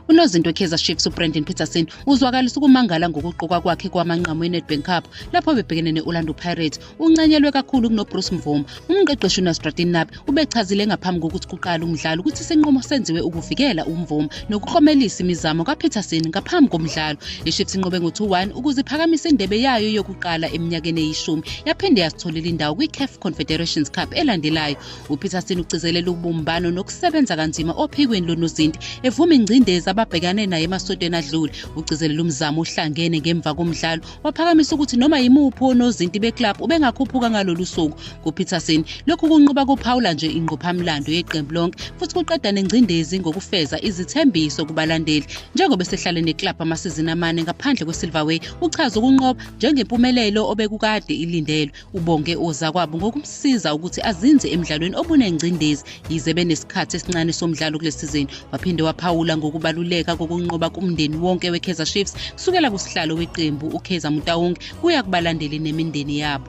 Unozinto we-Kaizer Chiefs uBrendan Peterson uzwakalisa ukumangala ngokuqokwa kwakhe kwamanqamu eNedbank Cup lapho bebhekene ne-Orlando Pirates. Uncanyelwe kakhulu kunoBruce Mvuma. Umqeqeshi uNasruddin Nabi ubechazile ngaphambi kokuthi kuqale umdlalo ukuthi isinqumo senziwe ukuvikela uMvuma nokuklomelisa imizamo kaPeterson ngaphambi komdlalo. IChiefs inqobe ngo-2-1 ukuze iphakamise indebe yayo yokuqala eminyakeni eyishumi. Yaphinde yasitholela indawo kwi-CAF Confederations Cup elandelayo. uPeterson ugcizelela ubumbano nokusebenza kanzima ophikweni lonozinti evuma ingcindezi ababhekane naye emasotweni adlule. Ugcizelela umzamo uhlangene ngemva komdlalo waphakamisa ukuthi noma yimuphi onozinti beclub ubengakhuphuka ngalolu suku. kuPeterson lokhu kunqoba kuphawula nje ingqophamlando yeqembu lonke futhi kuqeda nengcindezi ngokufeza izithembiso kubalandeli. Njengoba esehlale neclub amasizini amane ngaphandle kweSilverway, uchaza ukunqoba njengempumelelo obekukade ilindelwe. Ubonge ozakwabo ngokumsiza ukuthi azinze emidlalweni obunengcindezi yize benesikhathi esincane somdlalo kulesizini. Waphinde waphawula ngokubaluleka kokunqoba kumndeni wonke we-Kaizer Chiefs kusukela kusihlalo weqembu uKaizer Motaung kuya kubalandeli nemindeni yabo.